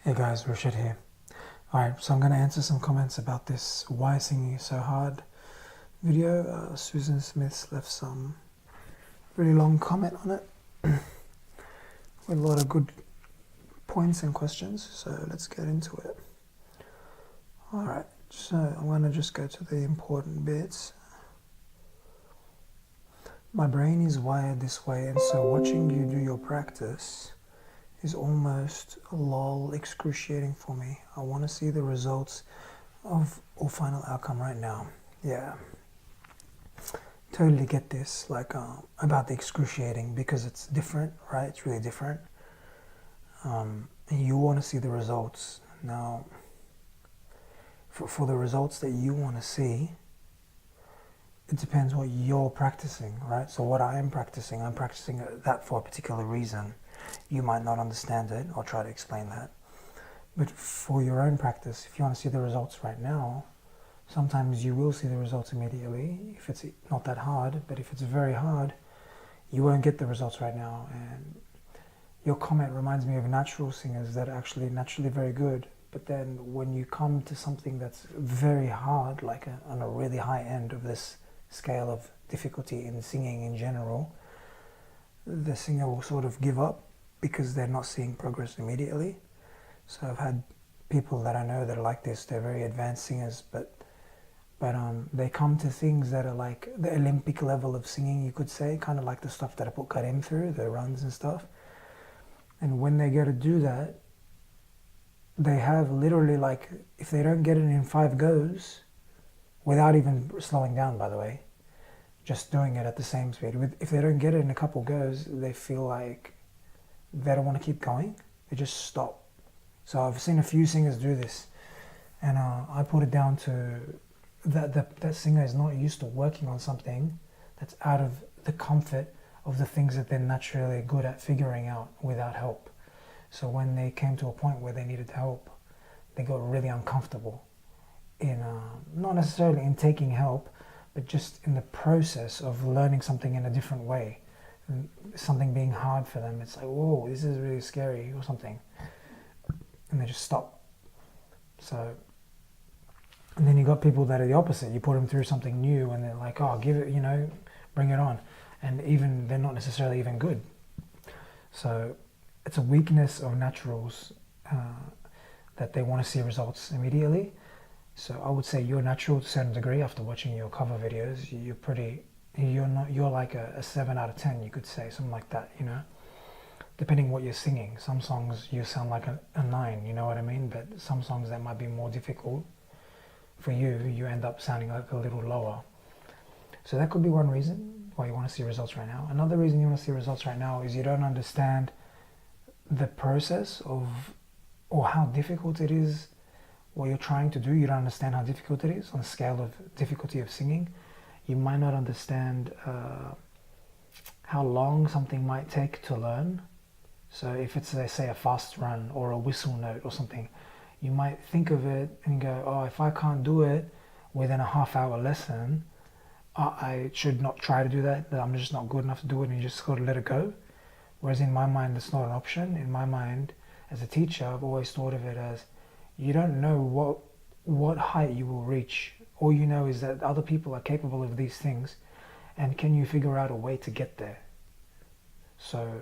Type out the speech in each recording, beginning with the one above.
Hey guys, Rashid here. Alright, so I'm going to answer some comments about this Why Singing is So Hard video. Susan Smith's left some really long comment on it with a lot of good points and questions, so let's get into it. Alright, so I'm going to just go to the important bits. My brain is wired this way, and so watching you do your practice is almost excruciating for me. I want to see the results of or final outcome right now. Yeah, totally get this, about the excruciating, because it's different, right? It's really different. And you want to see the results. Now, for the results that you want to see, it depends what you're practicing, right? So what I'm practicing that for a particular reason. You might not understand it. I'll try to explain that. But for your own practice, if you want to see the results right now, sometimes you will see the results immediately if it's not that hard. But if it's very hard, you won't get the results right now. And your comment reminds me of natural singers that are actually naturally very good. But then when you come to something that's very hard, like on a really high end of this scale of difficulty in singing in general, the singer will sort of give up because they're not seeing progress immediately. So I've had people that I know that are like this. They're very advanced singers, but they come to things that are like the Olympic level of singing, you could say, kind of like the stuff that I put Karim through, the runs and stuff. And when they go to do that, they have literally, like, if they don't get it in 5 goes, without even slowing down, by the way, just doing it at the same speed. If they don't get it in a couple goes, they feel like they don't want to keep going. They just stop. So I've seen a few singers do this, and I put it down to that singer is not used to working on something that's out of the comfort of the things that they're naturally good at figuring out without help. So when they came to a point where they needed help, they got really uncomfortable in not necessarily in taking help, but just in the process of learning something in a different way. And something being hard for them, it's like, whoa, this is really scary or something. And they just stop. So, and then you got people that are the opposite. You put them through something new and they're like, oh, give it, bring it on. And even, they're not necessarily even good. So it's a weakness of naturals that they want to see results immediately. So I would say you're natural to a certain degree. After watching your cover videos, you're like a 7 out of 10, you could say, something like that, depending what you're singing. Some songs you sound like a 9, you know what I mean? But some songs that might be more difficult for you, you end up sounding like a little lower. So that could be one reason why you want to see results right now. Another reason you want to see results right now is you don't understand the process of, or how difficult it is, what you're trying to do. You don't understand how difficult it is on the scale of difficulty of singing. You might not understand how long something might take to learn. So if it's, say, a fast run or a whistle note or something, you might think of it and go, oh, if I can't do it within a half-hour lesson, I should not try to do that. I'm just not good enough to do it, and you just got to let it go. Whereas in my mind, that's not an option. In my mind, as a teacher, I've always thought of it as, you don't know what height you will reach. All you know is that other people are capable of these things, and can you figure out a way to get there? So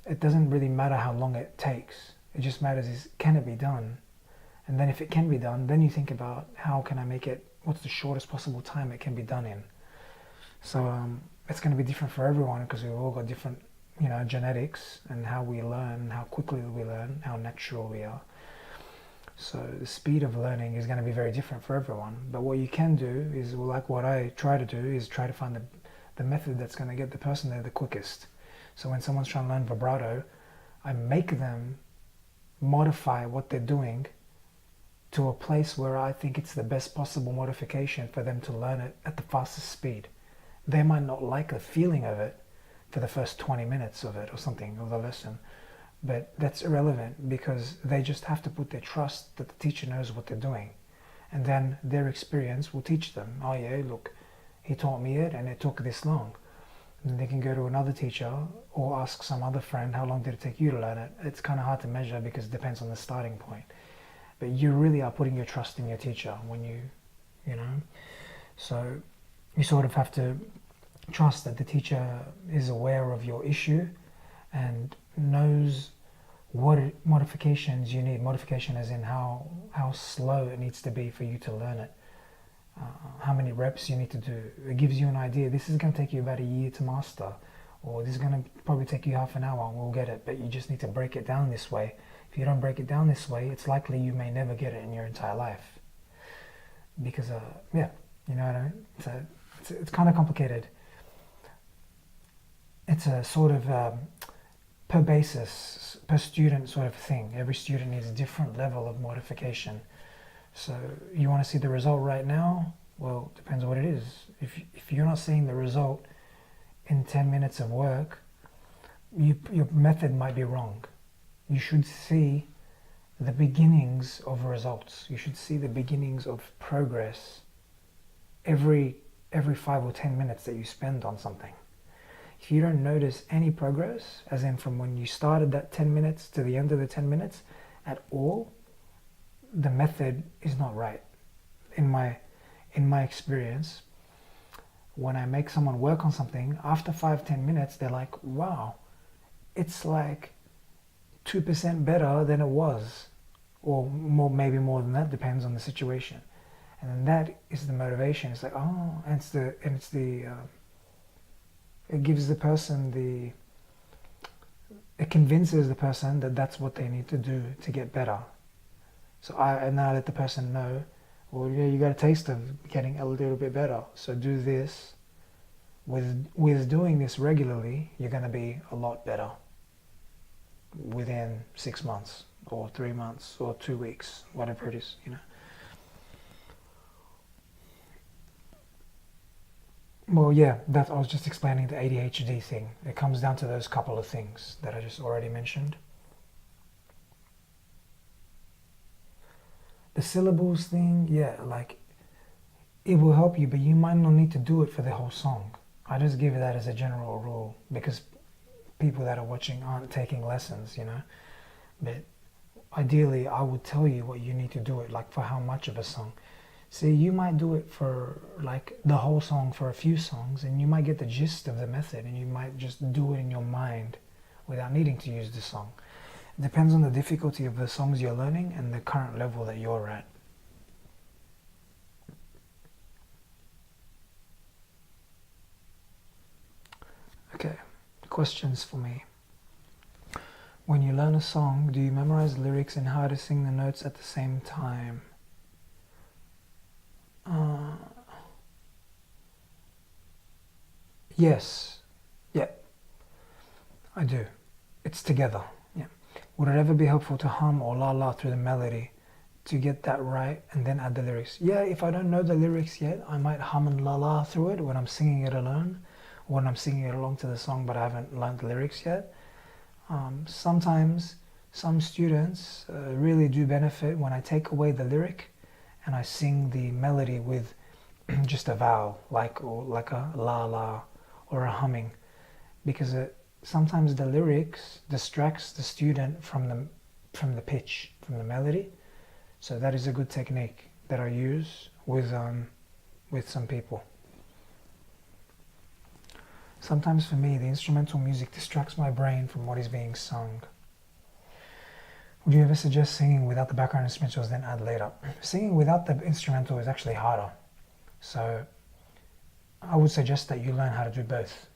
it doesn't really matter how long it takes. It just matters can it be done? And then if it can be done, then you think about how can I make it, what's the shortest possible time it can be done in? So it's going to be different for everyone, because we've all got different, genetics, and how we learn, how quickly we learn, how natural we are. So the speed of learning is going to be very different for everyone. But what you can do is, like what I try to do, is try to find the method that's going to get the person there the quickest. So when someone's trying to learn vibrato, I make them modify what they're doing to a place where I think it's the best possible modification for them to learn it at the fastest speed. They might not like the feeling of it for the first 20 minutes of it or something, of the lesson. But that's irrelevant, because they just have to put their trust that the teacher knows what they're doing. And then their experience will teach them, oh yeah, look, he taught me it and it took this long. And they can go to another teacher or ask some other friend, how long did it take you to learn it? It's kind of hard to measure because it depends on the starting point. But you really are putting your trust in your teacher when you know. So you sort of have to trust that the teacher is aware of your issue and knows what modifications you need. Modification as in how slow it needs to be for you to learn it. How many reps you need to do. It gives you an idea. This is going to take you about a year to master, or this is going to probably take you half an hour and we'll get it, but you just need to break it down this way. If you don't break it down this way, it's likely you may never get it in your entire life. Because, yeah, you know what I mean? It's kind of complicated. It's a sort of per basis, per student sort of thing. Every student needs a different level of modification. So you want to see the result right now? Well, depends on what it is. If you're not seeing the result in 10 minutes of work, your method might be wrong. You should see the beginnings of results. You should see the beginnings of progress every 5 or 10 minutes that you spend on something. If you don't notice any progress, as in from when you started that 10 minutes to the end of the 10 minutes at all, the method is not right. In my experience, when I make someone work on something, after 5-10 minutes, they're like, wow, it's like 2% better than it was, or more, maybe more than that, depends on the situation. And then that is the motivation. It's like, oh, and it gives the person it convinces the person that that's what they need to do to get better. So I now let the person know, well, yeah, you got a taste of getting a little bit better. So do this. With doing this regularly, you're going to be a lot better within 6 months or 3 months or 2 weeks, whatever it is, you know. Well, yeah, I was just explaining the ADHD thing. It comes down to those couple of things that I just already mentioned. The syllables thing, yeah, like, it will help you, but you might not need to do it for the whole song. I just give that as a general rule because people that are watching aren't taking lessons, you know. But ideally, I would tell you what you need to do it, like for how much of a song. See, you might do it for like the whole song for a few songs, and you might get the gist of the method, and you might just do it in your mind without needing to use the song. It depends on the difficulty of the songs you're learning and the current level that you're at. Okay, questions for me. When you learn a song, do you memorize the lyrics and how to sing the notes at the same time? Yes. Yeah, I do. It's together. Yeah. Would it ever be helpful to hum or la la through the melody to get that right and then add the lyrics? Yeah, if I don't know the lyrics yet, I might hum and la la through it when I'm singing it alone, or when I'm singing it along to the song but I haven't learned the lyrics yet. Sometimes some students really do benefit when I take away the lyric and I sing the melody with just a vowel, like a la la or a humming, because sometimes the lyrics distracts the student from the pitch, from the melody. So that is a good technique that I use with some people. Sometimes for me, the instrumental music distracts my brain from what is being sung. Would you ever suggest singing without the background instrumentals then add later? Singing without the instrumental is actually harder. So I would suggest that you learn how to do both.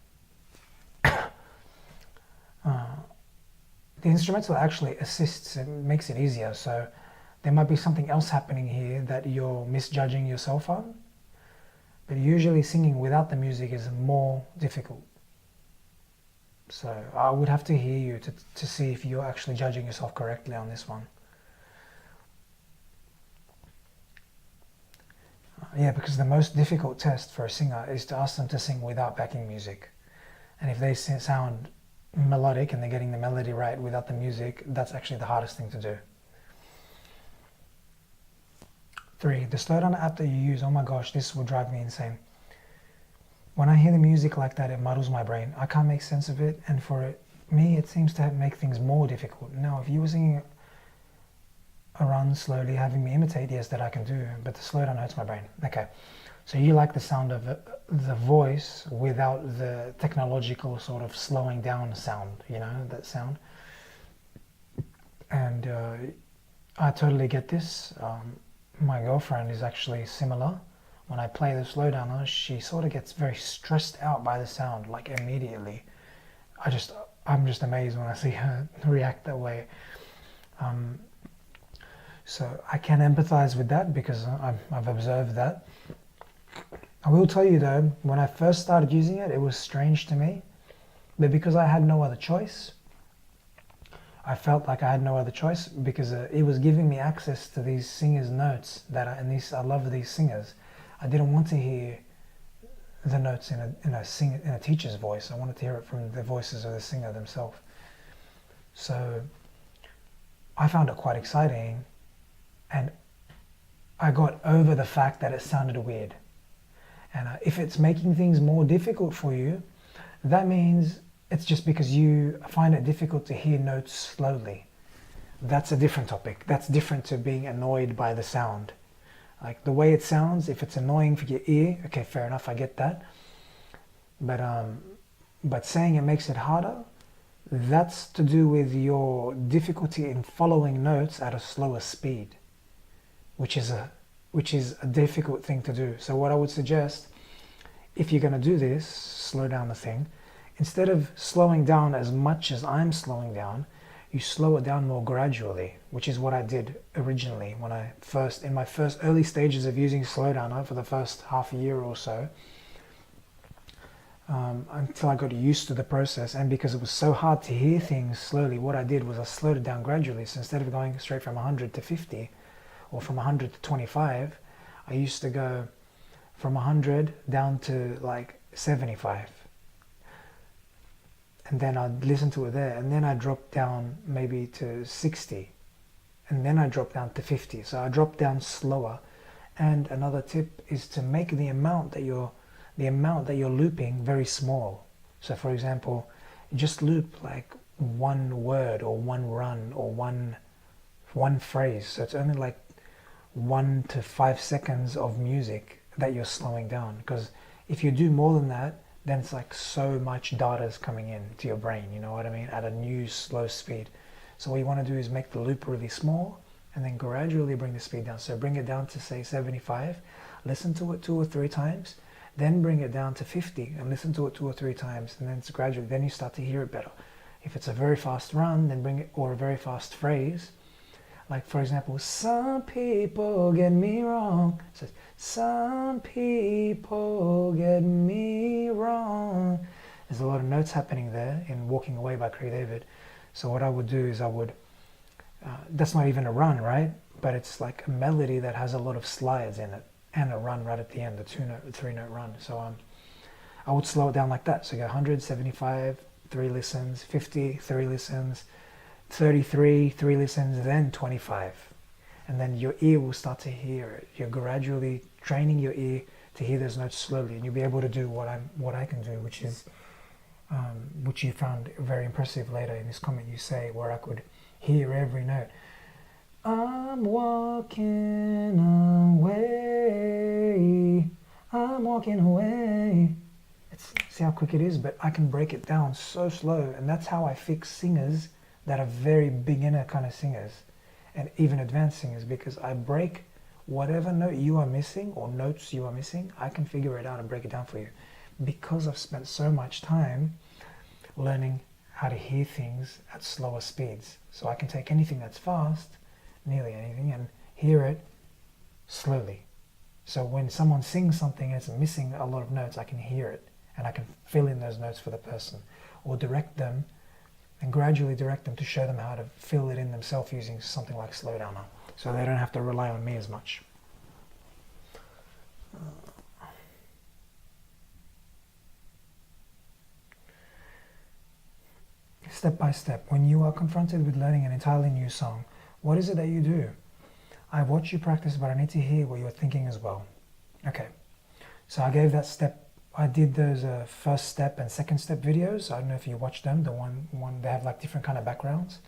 The instrumental actually assists and makes it easier. So there might be something else happening here that you're misjudging yourself on. But usually singing without the music is more difficult. So I would have to hear you to see if you're actually judging yourself correctly on this one. Yeah, because the most difficult test for a singer is to ask them to sing without backing music. And if they sound melodic and they're getting the melody right without the music, that's actually the hardest thing to do. 3, the slowdown app that you use, oh my gosh, this will drive me insane. when I hear the music like that, it muddles my brain. I can't make sense of it, and me, it seems to make things more difficult. Now, if you were singing a run slowly, having me imitate, yes, that I can do, but the slowdown hurts my brain. Okay, so you like the sound of the voice without the technological sort of slowing down sound, you know, that sound. And I totally get this. My girlfriend is actually similar. When I play the slowdowner, she sort of gets very stressed out by the sound, like immediately. I'm just amazed when I see her react that way. So I can empathize with that because I've observed that. I will tell you though, when I first started using it, it was strange to me. But because I had no other choice, I felt like I had no other choice because it was giving me access to these singers' notes I love these singers. I didn't want to hear the notes in a teacher's voice. I wanted to hear it from the voices of the singer themselves. So I found it quite exciting, and I got over the fact that it sounded weird. And if it's making things more difficult for you, that means it's just because you find it difficult to hear notes slowly. That's a different topic. That's different to being annoyed by the sound. Like the way it sounds, if it's annoying for your ear, okay, fair enough, I get that. But saying it makes it harder, that's to do with your difficulty in following notes at a slower speed, which is a difficult thing to do. So what I would suggest, if you're going to do this, slow down the thing, instead of slowing down as much as I'm slowing down, you slow it down more gradually, which is what I did originally in my first early stages of using slowdowner for the first half a year or so, until I got used to the process. And because it was so hard to hear things slowly, what I did was I slowed it down gradually. So instead of going straight from 100 to 50 or from 100 to 25, I used to go from 100 down to like 75. And then I'd listen to it there, and then I dropped down maybe to 60, and then I dropped down to 50. So I dropped down slower. And another tip is to make the amount that you're looping very small. So for example, just loop like one word or one run or one phrase. So it's only like 1 to 5 seconds of music that you're slowing down, because if you do more than that, then it's like so much data is coming in to your brain, you know what I mean, at a new slow speed. So what you want to do is make the loop really small and then gradually bring the speed down. So bring it down to say 75, listen to it 2 or 3 times, then bring it down to 50 and listen to it 2 or 3 times, and then it's gradually, then you start to hear it better. If it's a very fast run, then bring it, or a very fast phrase, like for example, some people get me wrong. It says, some people get me wrong. There's a lot of notes happening there in Walking Away by Craig David. So what I would do is that's not even a run, right? But it's like a melody that has a lot of slides in it and a run right at the end, the 3-note run. So I would slow it down like that. So you go 100, 75, 3 listens, 50, 3 listens, 33, 3 listens, then 25. And then your ear will start to hear it. You're gradually training your ear to hear those notes slowly, and you'll be able to do what I can do, which is which you found very impressive later in this comment you say, where I could hear every note. I'm walking away, I'm walking away. See how quick it is, but I can break it down so slow, and that's how I fix singers that are very beginner kind of singers and even advanced singers, because I break whatever note you are missing or notes you are missing, I can figure it out and break it down for you, because I've spent so much time learning how to hear things at slower speeds. So I can take anything that's fast, nearly anything, and hear it slowly. So when someone sings something and it's missing a lot of notes, I can hear it and I can fill in those notes for the person, or direct them and gradually direct them to show them how to fill it in themselves using something like slowdowner, so they don't have to rely on me as much. Step by step, when you are confronted with learning an entirely new song, what is it that you do? I watch you practice, but I need to hear what you're thinking as well. Okay, so I gave that step I did those first step and second step videos. I don't know if you watched them. The one they have like different kind of backgrounds.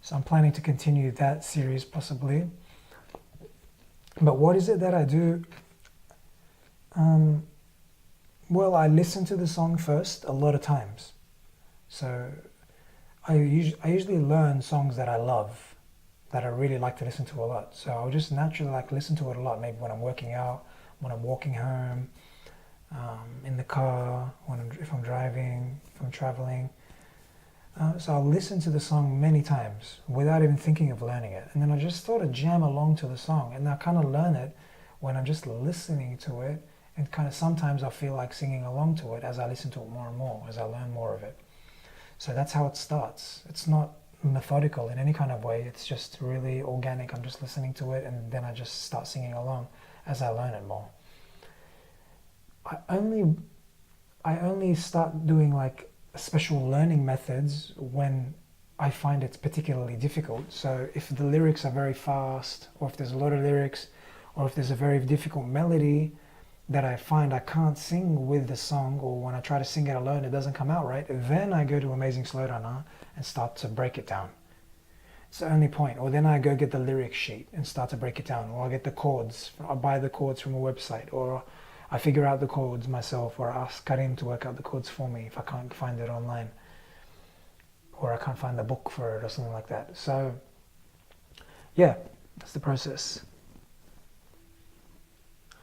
So I'm planning to continue that series possibly. But what is it that I do? Well, I listen to the song first a lot of times. So I usually learn songs that I love, that I really like to listen to a lot. So I'll just naturally like listen to it a lot. Maybe when I'm working out, when I'm walking home, in the car, if I'm driving, if I'm traveling. So I'll listen to the song many times without even thinking of learning it. And then I just sort of jam along to the song. And I kind of learn it when I'm just listening to it. And kind of sometimes I feel like singing along to it as I listen to it more and more, as I learn more of it. So that's how it starts. It's not methodical in any kind of way. It's just really organic. I'm just listening to it and then I just start singing along as I learn it more. I only start doing like special learning methods when I find it's particularly difficult. So if the lyrics are very fast, or if there's a lot of lyrics, or if there's a very difficult melody that I find I can't sing with the song, or when I try to sing it alone it doesn't come out right, then I go to Amazing Slowdowner and start to break it down. It's the only point. Or then I go get the lyric sheet and start to break it down, or I get the chords, I buy the chords from a website, or I figure out the chords myself, or I ask Karim to work out the chords for me if I can't find it online, or I can't find the book for it or something like that. So yeah, that's the process.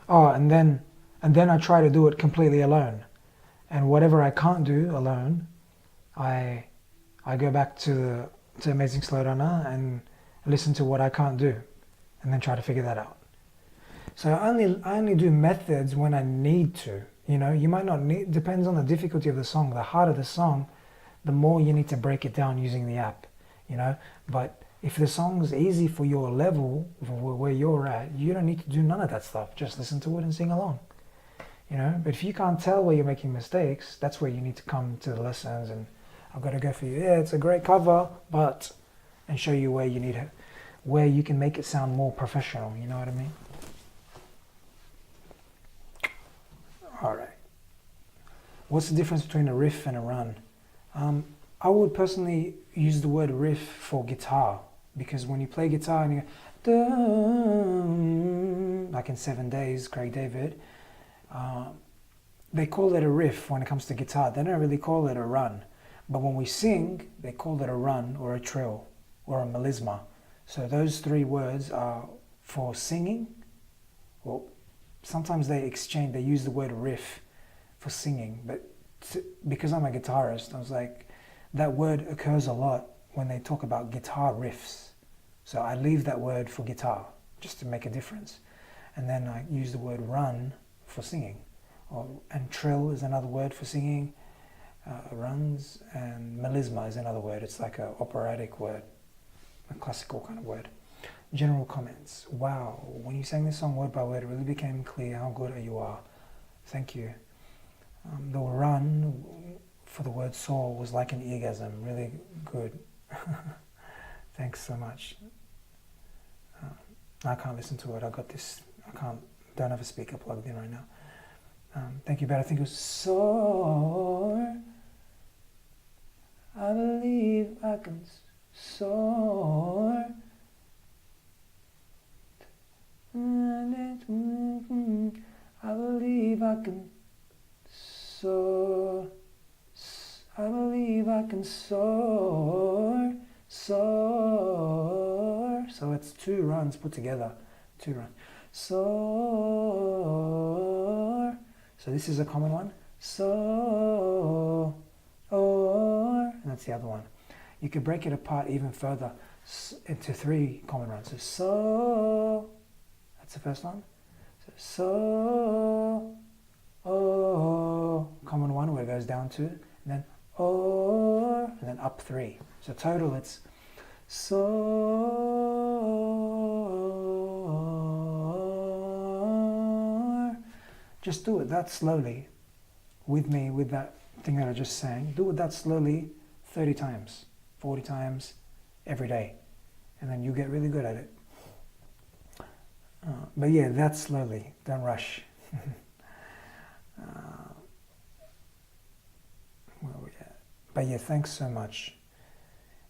Oh, and then I try to do it completely alone. And whatever I can't do alone, I go back to Amazing Slowdowner and listen to what I can't do, and then try to figure that out. So I only do methods when I need to. You know, you might not need, depends on the difficulty of the song. The harder the song, the more you need to break it down using the app, you know. But if the song's easy for your level, for where you're at, you don't need to do none of that stuff. Just listen to it and sing along, you know. But if you can't tell where you're making mistakes, that's where you need to come to the lessons and I've got to go for you. Yeah, it's a great cover, but, and show you where you need it, where you can make it sound more professional, you know what I mean? All right. What's the difference between a riff and a run? I would personally use the word riff for guitar, because when you play guitar and you go, dun, like in 7 Days, Craig David, they call it a riff when it comes to guitar. They don't really call it a run. But when we sing, they call it a run or a trill or a melisma. So those three words are for singing. Well, sometimes they use the word riff for singing, but because I'm a guitarist, I was like, that word occurs a lot when they talk about guitar riffs. So I leave that word for guitar just to make a difference. And then I use the word run for singing. And trill is another word for singing. Runs, and melisma is another word. It's like an operatic word, a classical kind of word. General comments. Wow, when you sang this song word by word, it really became clear how good you are. Thank you. The run for the word saw was like an eargasm. Really good. Thanks so much. I can't listen to it. I got this. Don't have a speaker plugged in right now. Thank you, but I think it was soar. I believe I can soar. I believe I can soar. I believe I can soar. Soar. So it's two runs put together. Two runs. Soar. So this is a common one. So, or, and that's the other one. You could break it apart even further into three common runs. So, that's the first one. So, oh, common one where it goes down two, and then or, and then up three. So total it's so. Just do it that slowly with me, with that thing that I just sang. Do it that slowly 30 times, 40 times every day. And then you get really good at it. But yeah, that slowly. Don't rush. But yeah, thanks so much.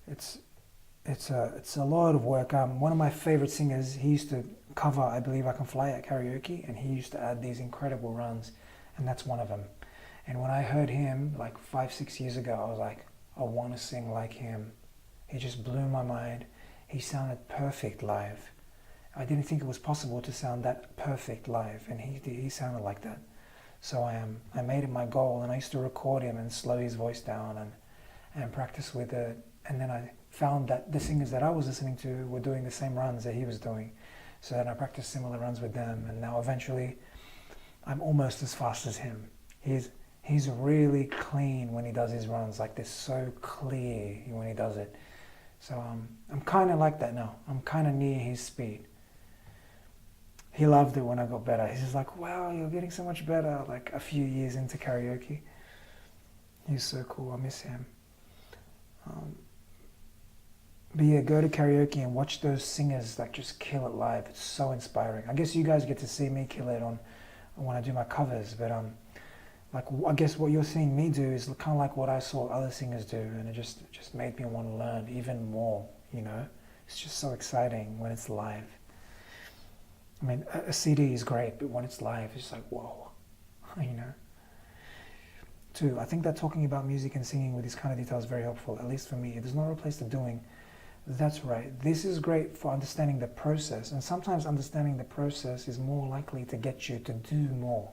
It's it's a lot of work. One of my favorite singers, he used to cover I Believe I Can Fly at karaoke, and he used to add these incredible runs, and that's one of them. And when I heard him like 5, 6 years ago, I was like, I want to sing like him. He just blew my mind. He sounded perfect live. I didn't think it was possible to sound that perfect live, and he sounded like that. So I made it my goal, and I used to record him and slow his voice down and practice with it. And then I found that the singers that I was listening to were doing the same runs that he was doing. So then I practiced similar runs with them, and now eventually I'm almost as fast as him. He's really clean when he does his runs, like they're so clear when he does it. So I'm kind of like that now. I'm kind of near his speed. He loved it when I got better. He's just like, wow, you're getting so much better, like a few years into karaoke. He's so cool. I miss him. But yeah, go to karaoke and watch those singers like just kill it live. It's so inspiring. I guess you guys get to see me kill it on when I do my covers, but like I guess what you're seeing me do is kind of like what I saw other singers do, and it just made me want to learn even more. You know, it's just so exciting when it's live. I mean, a CD is great, but when it's live, it's like whoa, you know. Too, I think that talking about music and singing with these kind of details is very helpful. At least for me, it does not replace the doing. That's right. This is great for understanding the process, and sometimes understanding the process is more likely to get you to do more.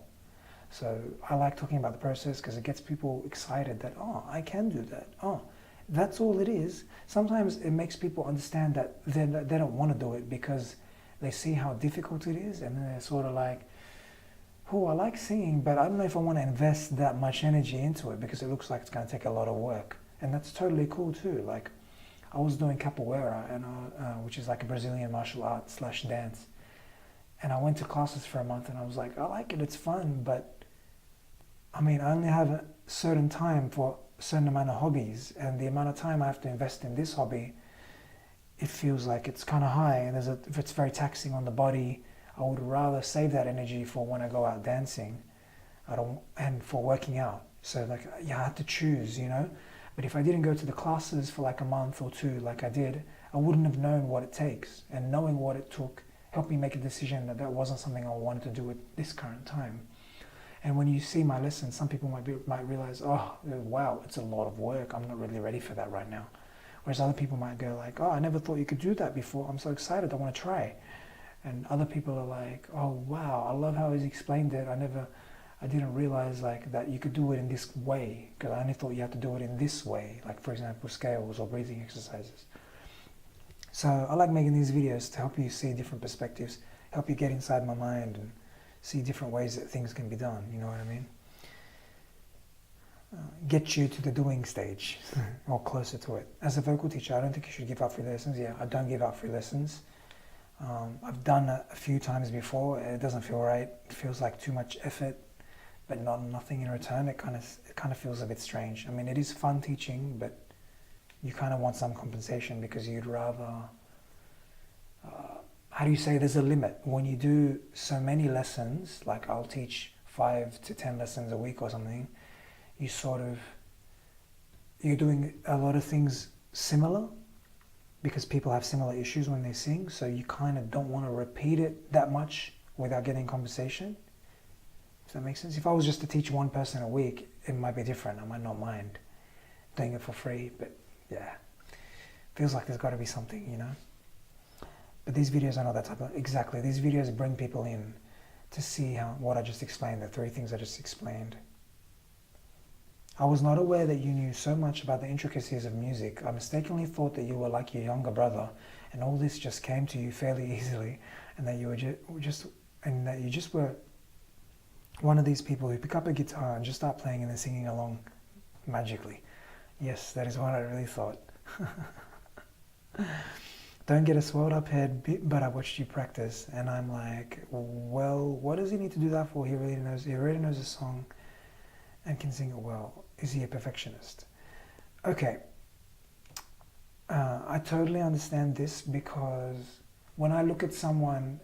So I like talking about the process because it gets people excited that, oh, I can do that. Oh, that's all it is. Sometimes it makes people understand that they don't want to do it because they see how difficult it is, and then they're sort of like, oh, I like singing, but I don't know if I want to invest that much energy into it because it looks like it's going to take a lot of work. And that's totally cool too. Like, I was doing capoeira, and which is like a Brazilian martial art / dance. And I went to classes for a month, and I was like, I like it, it's fun, but I mean, I only have a certain time for a certain amount of hobbies, and the amount of time I have to invest in this hobby, it feels like it's kind of high, and if it's very taxing on the body, I would rather save that energy for when I go out dancing, and for working out. So like, yeah, I had to choose, you know. But if I didn't go to the classes for like a month or two, like I did, I wouldn't have known what it takes. And knowing what it took helped me make a decision that that wasn't something I wanted to do at this current time. And when you see my lessons, some people might realize, oh, wow, it's a lot of work. I'm not really ready for that right now. Whereas other people might go like, oh, I never thought you could do that before. I'm so excited. I want to try. And other people are like, oh, wow, I love how he's explained it. I didn't realize like that you could do it in this way, because I only thought you had to do it in this way, like for example scales or breathing exercises. So I like making these videos to help you see different perspectives, help you get inside my mind and see different ways that things can be done, you know what I mean? Get you to the doing stage or closer to it. As a vocal teacher, I don't think you should give up free lessons. Yeah, I don't give up free lessons. I've done it a few times before. It doesn't feel right. It feels like too much effort, but nothing in return. It kind of feels a bit strange. I mean, it is fun teaching, but you kind of want some compensation because you'd rather. How do you say? There's a limit when you do so many lessons. Like I'll teach 5 to 10 lessons a week or something. You're doing a lot of things similar because people have similar issues when they sing. So you kind of don't want to repeat it that much without getting compensation. Does that make sense? If I was just to teach one person a week, it might be different. I might not mind doing it for free, but yeah, feels like there's got to be something, you know. But these videos are not that type of. Exactly, these videos bring people in to see what I just explained, the 3 things I just explained. I was not aware that you knew so much about the intricacies of music. I mistakenly thought that you were like your younger brother, and all this just came to you fairly easily, and that you were just were one of these people who pick up a guitar and just start playing and then singing along magically. Yes, that is what I really thought. Don't get a swelled up head, but I watched you practice, and I'm like, well, what does he need to do that for? He already knows the song and can sing it well. Is he a perfectionist? Okay, I totally understand this, because when I look at someone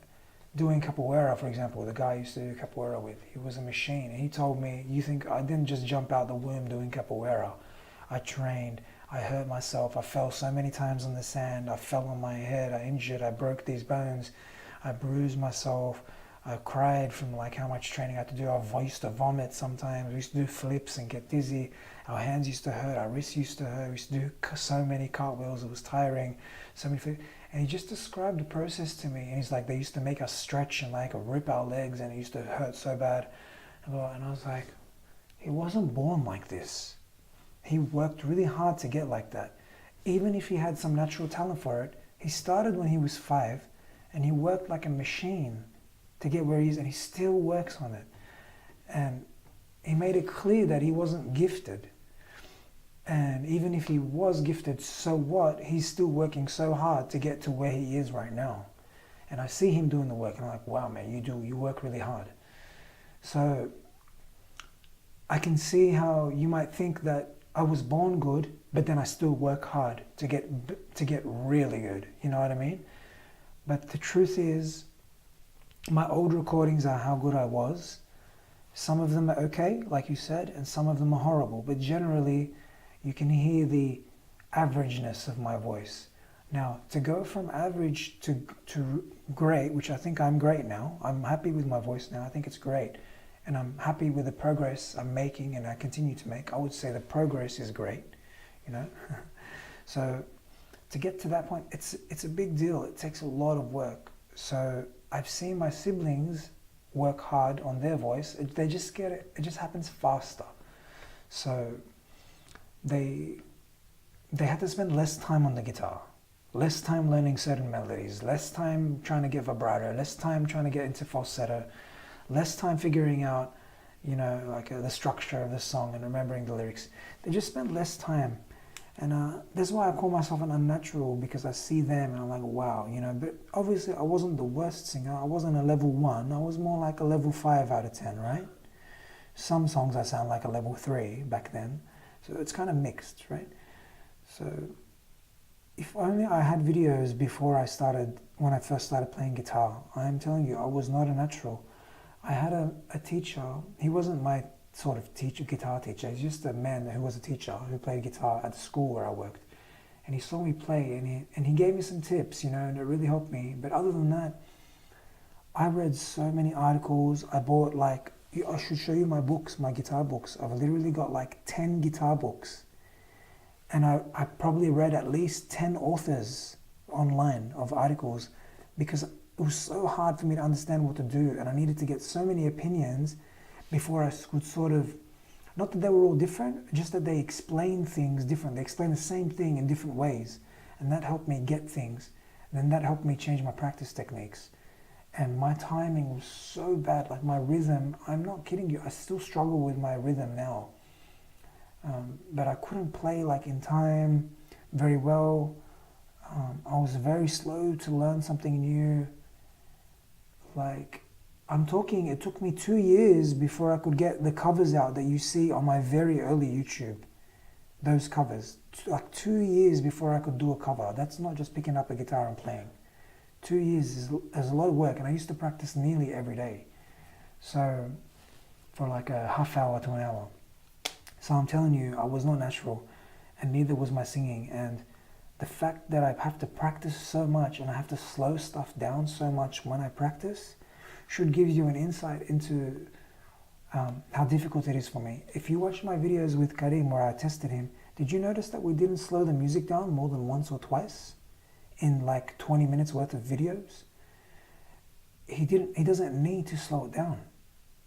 doing capoeira, for example, the guy I used to do capoeira with, he was a machine. And he told me, you think I didn't just jump out the womb doing capoeira. I trained, I hurt myself, I fell so many times on the sand, I fell on my head, I injured, I broke these bones, I bruised myself, I cried from like how much training I had to do. I used to vomit sometimes, we used to do flips and get dizzy, our hands used to hurt, our wrists used to hurt, we used to do so many cartwheels, it was tiring, so many flips. And he just described the process to me, and he's like, they used to make us stretch and like rip our legs, and it used to hurt so bad. And I was like, he wasn't born like this. He worked really hard to get like that. Even if he had some natural talent for it, he started when he was 5, and he worked like a machine to get where he is, and he still works on it. And he made it clear that he wasn't gifted. And even if he was gifted, so what? He's still working so hard to get to where he is right now. And I see him doing the work, and I'm like, wow, man, you work really hard. So I can see how you might think that I was born good, but then I still work hard to get really good. You know what I mean? But the truth is, my old recordings are how good I was. Some of them are okay, like you said, and some of them are horrible. But generally, you can hear the averageness of my voice. Now, to go from average to great, which I think I'm great now. I'm happy with my voice now. I think it's great. And I'm happy with the progress I'm making and I continue to make. I would say the progress is great, you know. So to get to that point, it's a big deal. It takes a lot of work. So I've seen my siblings work hard on their voice. They just get it. It just happens faster. So they had to spend less time on the guitar, less time learning certain melodies, less time trying to get vibrato, less time trying to get into falsetto, less time figuring out, you know, like the structure of the song and remembering the lyrics. They just spent less time. And that's why I call myself an unnatural, because I see them and I'm like, wow, you know. But obviously I wasn't the worst singer. I wasn't a level 1. I was more like a level 5 out of 10, right? Some songs I sound like a level 3 back then. So it's kind of mixed, right? So if only I had videos before when I first started playing guitar. I'm telling you, I was not a natural. I had a teacher. He wasn't my sort of guitar teacher. He's just a man who was a teacher who played guitar at the school where I worked. And he saw me play and he gave me some tips, you know, and it really helped me. But other than that, I read so many articles. I bought I should show you my books, my guitar books. I've literally got like 10 guitar books. And I probably read at least 10 authors online of articles because it was so hard for me to understand what to do. And I needed to get so many opinions before I could sort of, not that they were all different, just that they explain things different. They explain the same thing in different ways. And that helped me get things. And then that helped me change my practice techniques. And my timing was so bad, like my rhythm, I'm not kidding you, I still struggle with my rhythm now. But I couldn't play like in time very well. I was very slow to learn something new. Like, I'm talking, it took me 2 years before I could get the covers out that you see on my very early YouTube. Those covers. Like 2 years before I could do a cover. That's not just picking up a guitar and playing. 2 years is a lot of work, and I used to practice nearly every day. So, for like a half hour to an hour. So I'm telling you, I was not natural, and neither was my singing. And the fact that I have to practice so much and I have to slow stuff down so much when I practice should give you an insight into how difficult it is for me. If you watch my videos with Karim where I tested him, did you notice that we didn't slow the music down more than once or twice in like 20 minutes worth of videos? He doesn't need to slow it down.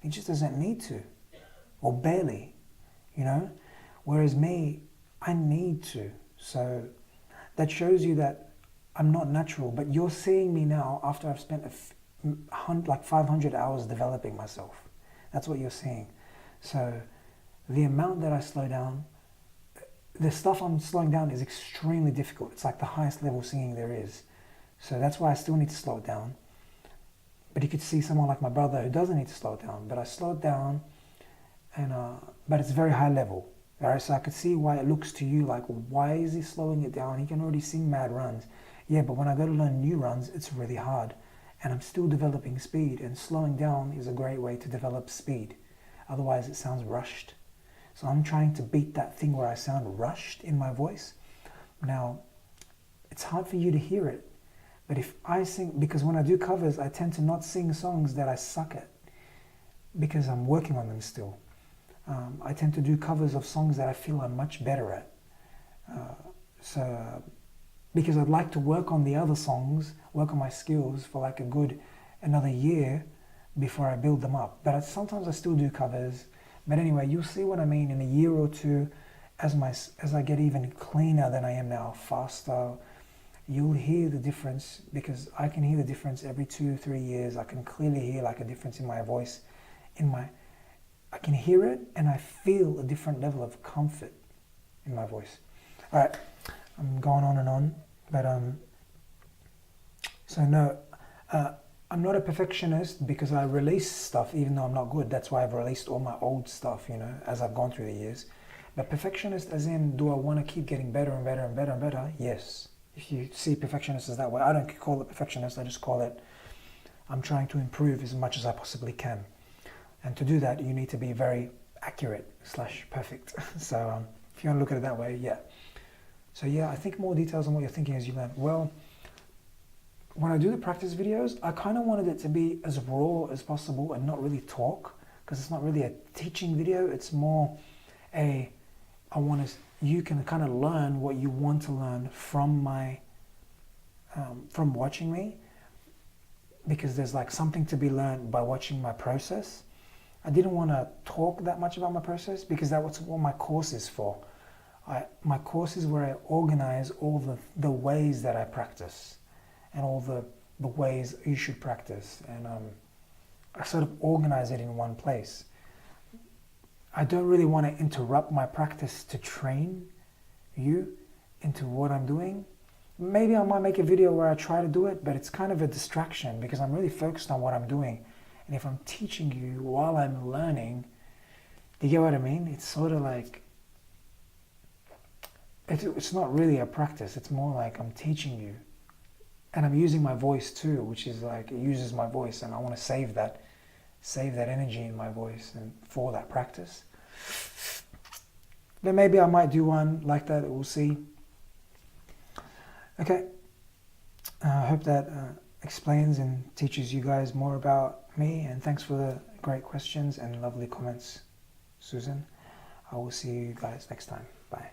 He just doesn't need to, or barely, you know? Whereas me, I need to. So that shows you that I'm not natural, but you're seeing me now after I've spent like 500 hours developing myself. That's what you're seeing. So the amount that I slow down, the stuff I'm slowing down is extremely difficult. It's like the highest level singing there is. So that's why I still need to slow it down. But you could see someone like my brother who doesn't need to slow it down. But I slow it down, and but it's very high level. All right, so I could see why it looks to you like, why is he slowing it down? He can already sing mad runs. Yeah, but when I go to learn new runs, it's really hard. And I'm still developing speed, and slowing down is a great way to develop speed. Otherwise, it sounds rushed. So I'm trying to beat that thing where I sound rushed in my voice. Now, it's hard for you to hear it, but if I sing, because when I do covers, I tend to not sing songs that I suck at, because I'm working on them still. I tend to do covers of songs that I feel I'm much better at. Because I'd like to work on the other songs, work on my skills for like a good another year before I build them up. But sometimes I still do covers. But anyway, you'll see what I mean in a year or two, as I get even cleaner than I am now, faster. You'll hear the difference, because I can hear the difference every 2-3 years. I can clearly hear like a difference in my voice, I can hear it, and I feel a different level of comfort in my voice. All right, I'm going on, but so no, I'm not a perfectionist, because I release stuff even though I'm not good. That's why I've released all my old stuff, as I've gone through the years. But perfectionist as in, do I want to keep getting better and better and better and better? Yes. If you see perfectionist as that way, I don't call it perfectionist, I just call it, I'm trying to improve as much as I possibly can. And to do that, you need to be very accurate / perfect. So if you want to look at it that way, yeah. So yeah, I think more details on what you're thinking as you learn. Well, when I do the practice videos, I kind of wanted it to be as raw as possible and not really talk, because it's not really a teaching video. It's more you can kind of learn what you want to learn from from watching me, because there's like something to be learned by watching my process. I didn't want to talk that much about my process, because that's what my course is for. My course is where I organize all the ways that I practice, and all the ways you should practice, and I sort of organize it in one place. I don't really want to interrupt my practice to train you into what I'm doing. Maybe I might make a video where I try to do it, but it's kind of a distraction, because I'm really focused on what I'm doing. And if I'm teaching you while I'm learning, do you get what I mean? It's sort of like, it's not really a practice. It's more like I'm teaching you. And I'm using my voice too, which is like, it uses my voice, and I want to save that energy in my voice and for that practice. But maybe I might do one like that, we'll see. Okay, I hope that explains and teaches you guys more about me, and thanks for the great questions and lovely comments, Susan. I will see you guys next time. Bye.